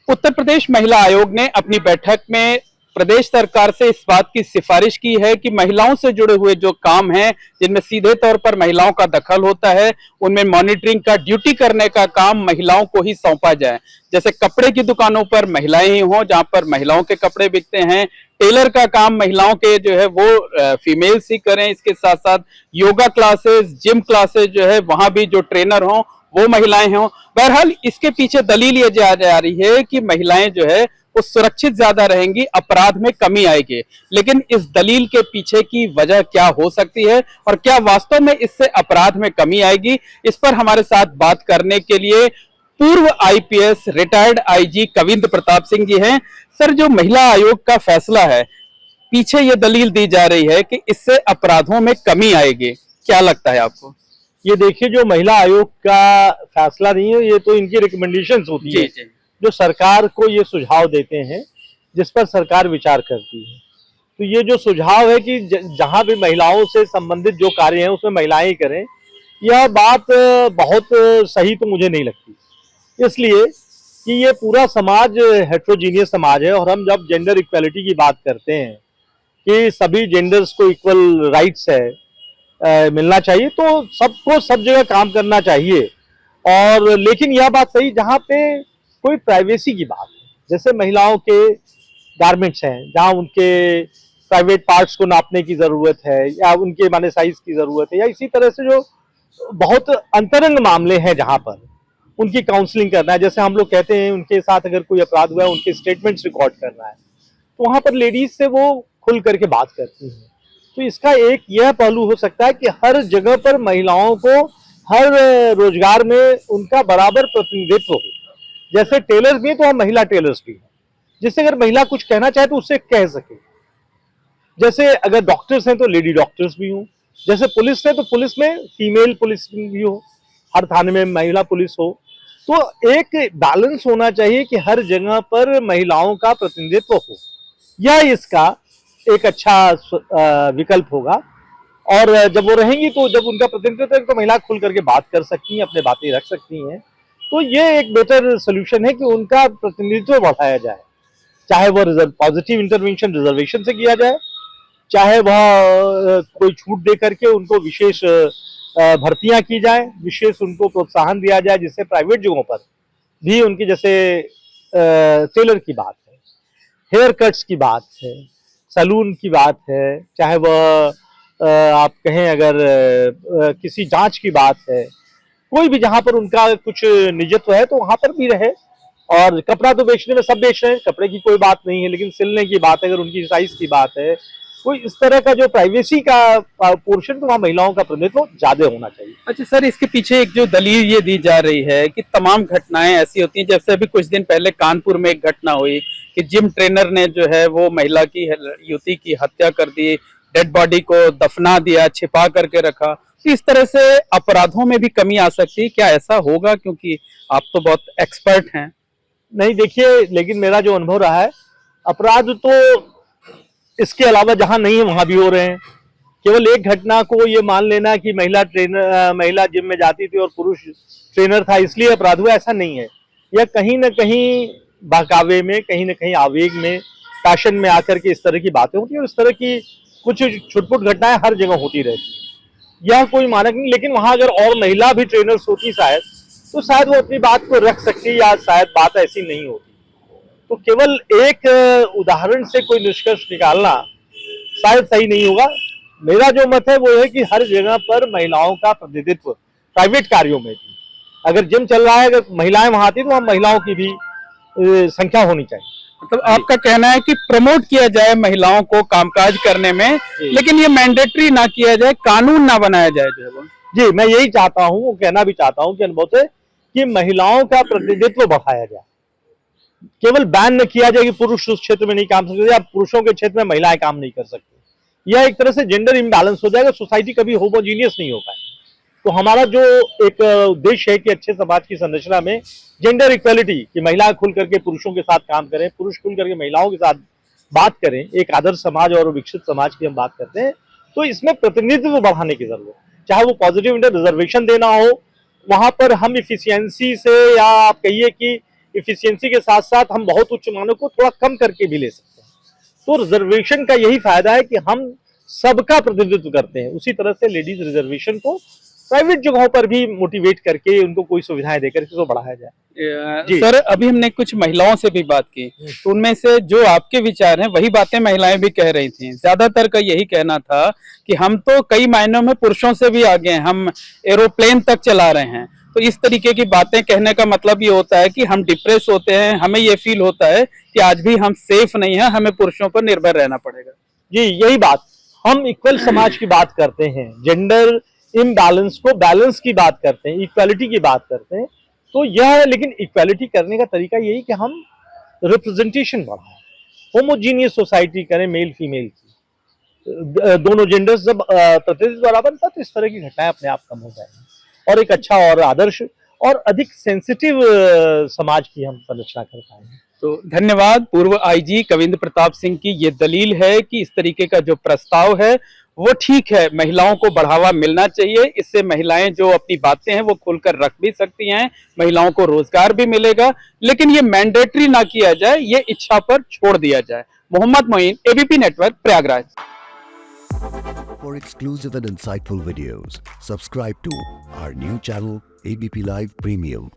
उत्तर प्रदेश महिला आयोग ने अपनी बैठक में प्रदेश सरकार से इस बात की सिफारिश की है कि महिलाओं से जुड़े हुए जो काम हैं, जिनमें सीधे तौर पर महिलाओं का दखल होता है, उनमें मॉनिटरिंग का ड्यूटी करने का काम महिलाओं को ही सौंपा जाए। जैसे कपड़े की दुकानों पर महिलाएं ही हों, जहां पर महिलाओं के कपड़े बिकते हैं, टेलर का काम महिलाओं के जो है वो फीमेल्स ही करें। इसके साथ साथ योगा क्लासेस, जिम क्लासेस जो है वहां भी जो ट्रेनर हों वो महिलाएं हों। बहरहाल इसके पीछे दलील ये जा रही है कि महिलाएं जो है वो सुरक्षित ज्यादा रहेंगी, अपराध में कमी आएगी। लेकिन इस दलील के पीछे की वजह क्या हो सकती है और क्या वास्तव में इससे अपराध में कमी आएगी, इस पर हमारे साथ बात करने के लिए पूर्व IPS retired IG Kavindra Pratap Singh ji हैं। सर, जो महिला आयोग का फैसला है, पीछे ये दलील दी जा रही है कि इससे अपराधों में कमी आएगी, क्या लगता है आपको? ये देखिए, जो महिला आयोग का फैसला नहीं है, ये तो इनकी रिकमेंडेशंस होती है जो सरकार को ये सुझाव देते हैं, जिस पर सरकार विचार करती है। तो ये जो सुझाव है कि जहां भी महिलाओं से संबंधित जो कार्य हैं उसमें महिलाएं ही करें, यह बात बहुत सही तो मुझे नहीं लगती। इसलिए कि ये पूरा समाज हेट्रोजीनियस समाज है, और हम जब जेंडर इक्वालिटी की बात करते हैं कि सभी जेंडर्स को इक्वल राइट्स है, मिलना चाहिए, तो सबको सब जगह काम करना चाहिए। और लेकिन यह बात सही जहाँ पे कोई प्राइवेसी की बात है, जैसे महिलाओं के गारमेंट्स हैं जहाँ उनके प्राइवेट पार्ट्स को नापने की जरूरत है, या उनके माने साइज की जरूरत है, या इसी तरह से जो बहुत अंतरंग मामले हैं जहाँ पर उनकी काउंसलिंग करना है। जैसे हम लोग कहते हैं उनके साथ अगर कोई अपराध हुआ है, उनके स्टेटमेंट्स रिकॉर्ड करना है, तो वहां पर लेडीज से वो खुल करके बात करती हैं। तो इसका एक यह पहलू हो सकता है कि हर जगह पर महिलाओं को हर रोजगार में उनका बराबर प्रतिनिधित्व हो। जैसे टेलर्स भी हैं तो हम महिला टेलर्स भी हैं, जिससे अगर महिला कुछ कहना चाहे तो उससे कह सके। जैसे अगर डॉक्टर्स हैं तो लेडी डॉक्टर्स भी हों, जैसे पुलिस है तो पुलिस में फीमेल पुलिस भी हो, हर थाने में महिला पुलिस हो। तो एक बैलेंस होना चाहिए कि हर जगह पर महिलाओं का प्रतिनिधित्व हो। यह इसका एक अच्छा विकल्प होगा। और जब वो रहेंगी तो जब उनका प्रतिनिधित्व है तो महिला खुल करके बात कर सकती हैं, अपने बातें रख सकती हैं। तो ये एक बेटर सोल्यूशन है कि उनका प्रतिनिधित्व बढ़ाया जाए, चाहे वह पॉजिटिव इंटरवेंशन रिजर्वेशन से किया जाए, चाहे वह कोई छूट दे करके उनको विशेष भर्तियां की जाए, विशेष उनको प्रोत्साहन दिया जाए, जिससे प्राइवेट जगहों पर भी उनकी, जैसे टेलर की बात है, हेयर कट्स की बात है, सैलून की बात है, चाहे वह आप कहें अगर किसी जांच की बात है, कोई भी जहां पर उनका कुछ निजत्व है तो वहां पर भी रहे। और कपड़ा तो बेचने में सब बेच रहे हैं, कपड़े की कोई बात नहीं है, लेकिन सिलने की बात है, अगर उनकी साइज की बात है, कोई इस तरह का जो प्राइवेसी का पोर्शन, तो वहाँ महिलाओं का प्रतिनिधित्व ज्यादा होना चाहिए। अच्छा सर, इसके पीछे एक जो दलील ये दी जा रही है कि तमाम घटनाएं ऐसी होती हैं, जैसे अभी कुछ दिन पहले कानपुर में एक घटना हुई कि जिम ट्रेनर ने जो है वो महिला की, युवती की हत्या कर दी, डेड बॉडी को दफना दिया, छिपा करके रखा। तो इस तरह से अपराधों में भी कमी आ सकती है, क्या ऐसा होगा? क्योंकि आप तो बहुत एक्सपर्ट हैं। नहीं, देखिए, लेकिन मेरा जो अनुभव रहा है, अपराध तो इसके अलावा जहां नहीं है वहां भी हो रहे हैं। केवल एक घटना को ये मान लेना कि महिला जिम में जाती थी और पुरुष ट्रेनर था इसलिए अपराध हुआ, ऐसा नहीं है। यह कहीं ना कहीं बहकावे में, कहीं ना कहीं आवेग में, पैशन में आकर के इस तरह की बातें होती है, और इस तरह की कुछ छुटपुट घटनाएं हर जगह होती रहती है। यह कोई मानक नहीं, लेकिन वहां अगर और महिला भी ट्रेनर्स होती शायद, तो शायद वो अपनी बात को रख सकती, या शायद बात ऐसी नहीं होती। तो केवल एक उदाहरण से कोई निष्कर्ष निकालना शायद सही नहीं होगा। मेरा जो मत है वो है कि हर जगह पर महिलाओं का प्रतिनिधित्व, प्राइवेट कार्यों में भी, अगर जिम चल रहा है, अगर महिलाएं वहां आती तो वहां महिलाओं की भी संख्या होनी चाहिए। मतलब आपका कहना है कि प्रमोट किया जाए महिलाओं को कामकाज करने में, लेकिन ये मैंडेटरी ना किया जाए, कानून ना बनाया जाए जो है वो। जी, मैं यही चाहता हूँ, वो कहना भी चाहता हूँ कि अनुभव से, कि महिलाओं का प्रतिनिधित्व बढ़ाया जाए। केवल बैन न किया जाए कि पुरुष उस क्षेत्र में नहीं काम कर सकते, या पुरुषों के क्षेत्र में महिलाएं काम नहीं कर सकती। यह एक तरह से जेंडर इम्बैलेंस हो जाएगा, सोसाइटी कभी होमोजीनियस नहीं हो पाएगी। तो हमारा जो एक उद्देश्य है कि अच्छे समाज की संरचना में जेंडर इक्वालिटी, कि महिला खुल करके पुरुषों के साथ काम करें, पुरुष खुल करके महिलाओं के साथ बात करें, एक आदर्श समाज और विकसित समाज की हम बात करते हैं, तो इसमें प्रतिनिधित्व बढ़ाने की जरूरत है। चाहे वो पॉजिटिव इंटर रिजर्वेशन देना हो, वहां पर हम इफिशियंसी से, या आप कहिए कि इफिशियंसी के साथ साथ हम बहुत उच्च मानों को थोड़ा कम करके भी ले सकते हैं। तो रिजर्वेशन का यही फायदा है कि हम सबका प्रतिनिधित्व करते हैं। उसी तरह से लेडीज रिजर्वेशन को प्राइवेट जगहों पर भी मोटिवेट करके उनको कोई सुविधाएं देकर इसको बढ़ाया जाए। जी। सर, अभी हमने कुछ महिलाओं से भी बात की, तो उनमें से जो आपके विचार हैं वही बातें महिलाएं भी कह रही थी। ज्यादातर का यही कहना था कि हम तो कई मायनों में पुरुषों से भी आगे हैं, हम एरोप्लेन तक चला रहे हैं। तो इस तरीके की बातें कहने का मतलब ये होता है कि हम डिप्रेस होते हैं, हमें ये फील होता है कि आज भी हम सेफ नहीं है, हमें पुरुषों पर निर्भर रहना पड़ेगा। जी, यही बात, हम इक्वल समाज की बात करते हैं, जेंडर इम्बैलेंस को बैलेंस की बात करते हैं, इक्वालिटी की बात करते हैं। तो यह, लेकिन इक्वालिटी करने का तरीका यही कि हम रिप्रेजेंटेशन बढ़ाएं, होमोजीनियस सोसाइटी करें मेल फीमेल की, दोनों जेंडर्स जब प्रतिनिधित्व बराबर बनता तो इस तरह की घटनाएं अपने आप कम हो जाएंगी और एक अच्छा और आदर्श और अधिक सेंसिटिव समाज की हम संरचना कर पाएंगे। तो धन्यवाद। पूर्व आईजी कविंद्र प्रताप सिंह की ये दलील है कि इस तरीके का जो प्रस्ताव है वो ठीक है, महिलाओं को बढ़ावा मिलना चाहिए। इससे महिलाएं जो अपनी बातें हैं वो खुलकर रख भी सकती हैं, महिलाओं को रोजगार भी मिलेगा, लेकिन ये मैंडेटरी ना किया जाए, ये इच्छा पर छोड़ दिया जाए। Mohammad Moin, ABP network, Prayagraj. For exclusive and insightful videos, subscribe to our new channel ABP Live Premium.